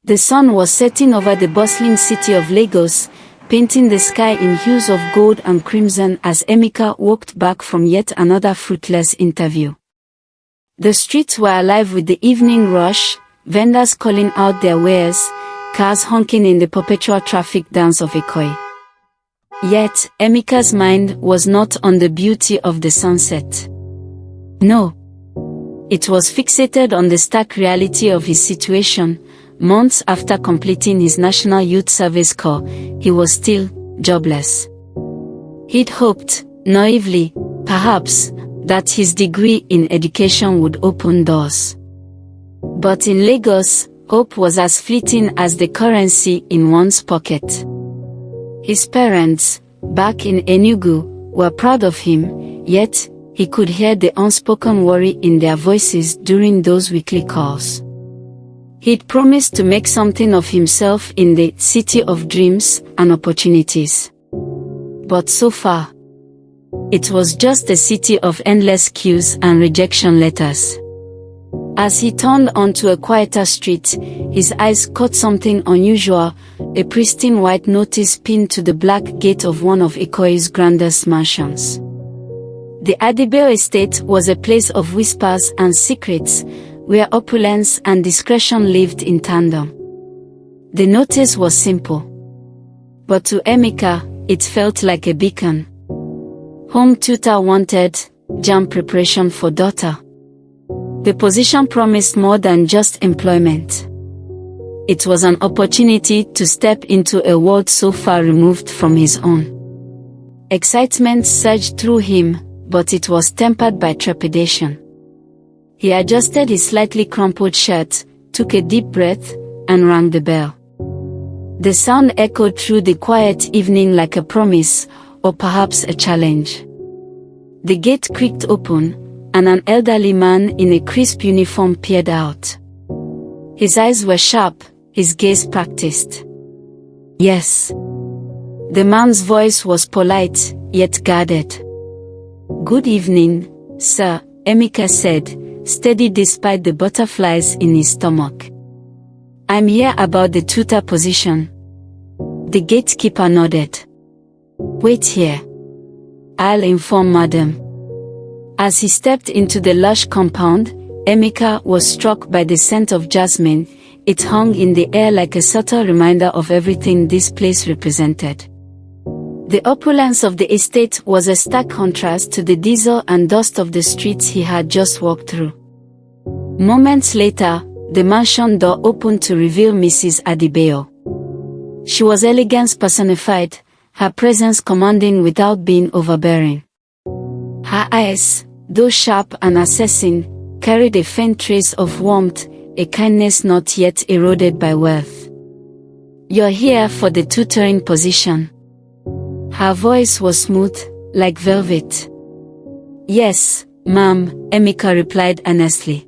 The sun was setting over the bustling city of Lagos, painting the sky in hues of gold and crimson as Emeka walked back from yet another fruitless interview. The streets were alive with the evening rush, vendors calling out their wares, cars honking in the perpetual traffic dance of Ikoyi. Yet, Emeka's mind was not on the beauty of the sunset. No. It was fixated on the stark reality of his situation. Months after completing his National Youth Service Corps, he was still jobless. He'd hoped, naively, perhaps, that his degree in education would open doors. But in Lagos, hope was as fleeting as the currency in one's pocket. His parents, back in Enugu, were proud of him, yet, he could hear the unspoken worry in their voices during those weekly calls. He'd promised to make something of himself in the city of dreams and opportunities. But so far, it was just a city of endless queues and rejection letters. As he turned onto a quieter street, his eyes caught something unusual, a pristine white notice pinned to the black gate of one of Ikoyi's grandest mansions. The Adibeo estate was a place of whispers and secrets, where opulence and discretion lived in tandem. The notice was simple. But to Emeka, it felt like a beacon. Home tutor wanted, JAMB preparation for daughter. The position promised more than just employment. It was an opportunity to step into a world so far removed from his own. Excitement surged through him, but it was tempered by trepidation. He adjusted his slightly crumpled shirt, took a deep breath, and rang the bell. The sound echoed through the quiet evening like a promise, or perhaps a challenge. The gate creaked open, and an elderly man in a crisp uniform peered out. His eyes were sharp, his gaze practiced. Yes. The man's voice was polite, yet guarded. "Good evening, sir," Emeka said, steady despite the butterflies in his stomach. "I'm here about the tutor position." The gatekeeper nodded. "Wait here. I'll inform madam." As he stepped into the lush compound, Emeka was struck by the scent of jasmine. It hung in the air like a subtle reminder of everything this place represented. The opulence of the estate was a stark contrast to the diesel and dust of the streets he had just walked through. Moments later, the mansion door opened to reveal Mrs. Adibeo. She was elegance personified, her presence commanding without being overbearing. Her eyes, though sharp and assessing, carried a faint trace of warmth, a kindness not yet eroded by wealth. "You're here for the tutoring position." Her voice was smooth, like velvet. "Yes, ma'am," Emeka replied earnestly.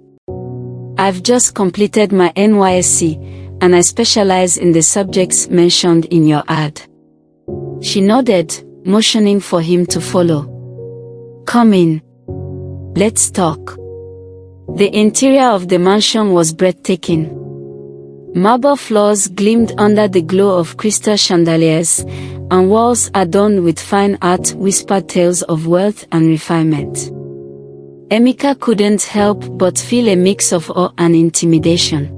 "I've just completed my NYSC, and I specialize in the subjects mentioned in your ad." She nodded, motioning for him to follow. "Come in. Let's talk." The interior of the mansion was breathtaking. Marble floors gleamed under the glow of crystal chandeliers, and walls adorned with fine art whispered tales of wealth and refinement. Emeka couldn't help but feel a mix of awe and intimidation.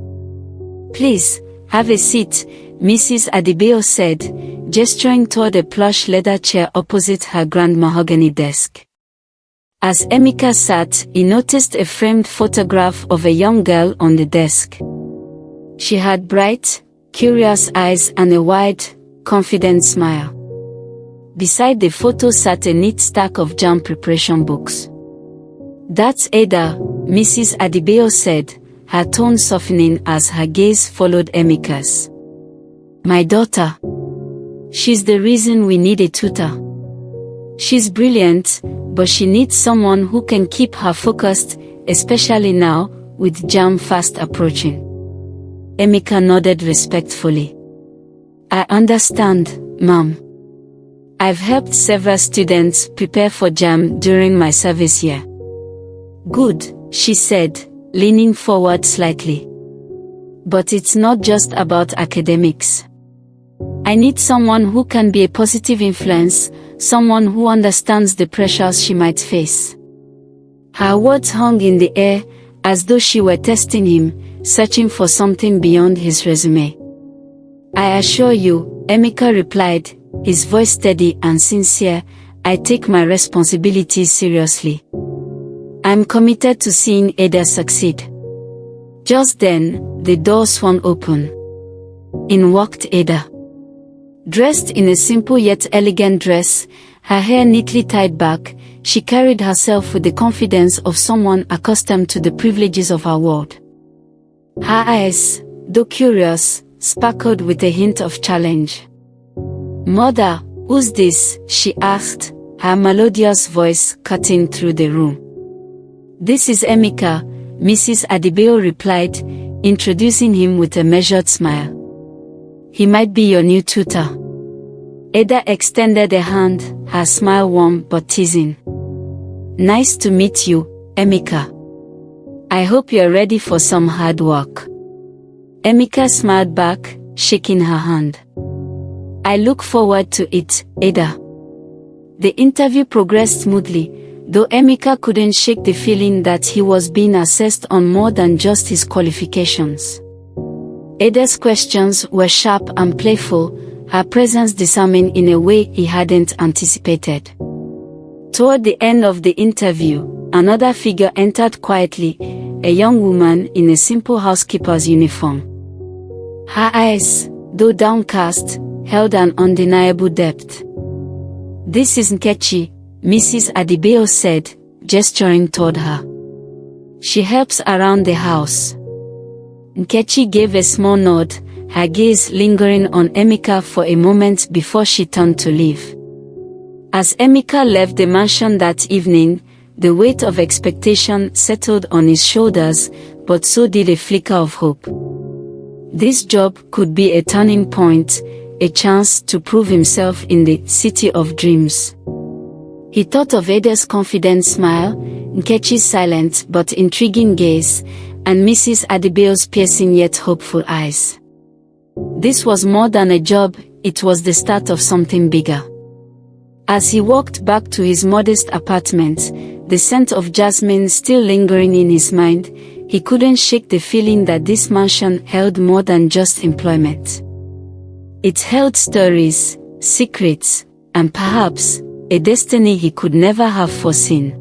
"Please, have a seat," Mrs. Adibeo said, gesturing toward a plush leather chair opposite her grand mahogany desk. As Emeka sat, he noticed a framed photograph of a young girl on the desk. She had bright, curious eyes and a wide, confident smile. Beside the photo sat a neat stack of JAMB preparation books. "That's Ada," Mrs. Adibeo said, her tone softening as her gaze followed Emeka's. "My daughter. She's the reason we need a tutor. She's brilliant, but she needs someone who can keep her focused, especially now, with JAMB fast approaching." Emeka nodded respectfully. "I understand, ma'am. I've helped several students prepare for JAMB during my service year." "Good," she said, leaning forward slightly. But it's not just about academics. I need someone who can be a positive influence, someone who understands the pressures she might face. Her words hung in the air, as though she were testing him, searching for something beyond his resume. I assure you, Emeka replied, his voice steady and sincere, I take my responsibilities seriously. I'm committed to seeing Ada succeed. Just then, the door swung open. In walked Ada. Dressed in a simple yet elegant dress, her hair neatly tied back, she carried herself with the confidence of someone accustomed to the privileges of her world. Her eyes, though curious, sparkled with a hint of challenge. "Mother, who's this?" she asked, her melodious voice cutting through the room. "This is Emeka," Mrs. Adebayo replied, introducing him with a measured smile. "He might be your new tutor." Ada extended a hand, her smile warm but teasing. "Nice to meet you, Emeka. I hope you're ready for some hard work." Emeka smiled back, shaking her hand. "I look forward to it, Ada." The interview progressed smoothly, though Emeka couldn't shake the feeling that he was being assessed on more than just his qualifications. Ada's questions were sharp and playful, her presence disarming in a way he hadn't anticipated. Toward the end of the interview, another figure entered quietly, a young woman in a simple housekeeper's uniform. Her eyes, though downcast, held an undeniable depth. "This is Nkechi," Mrs. Adebayo said, gesturing toward her. "She helps around the house." Nkechi gave a small nod, her gaze lingering on Emeka for a moment before she turned to leave. As Emeka left the mansion that evening, the weight of expectation settled on his shoulders, but so did a flicker of hope. This job could be a turning point, a chance to prove himself in the city of dreams. He thought of Ada's confident smile, Nkechi's silent but intriguing gaze, and Mrs. Adebayo's piercing yet hopeful eyes. This was more than a job, it was the start of something bigger. As he walked back to his modest apartment, the scent of jasmine still lingering in his mind, he couldn't shake the feeling that this mansion held more than just employment. It held stories, secrets, and perhaps a destiny he could never have foreseen.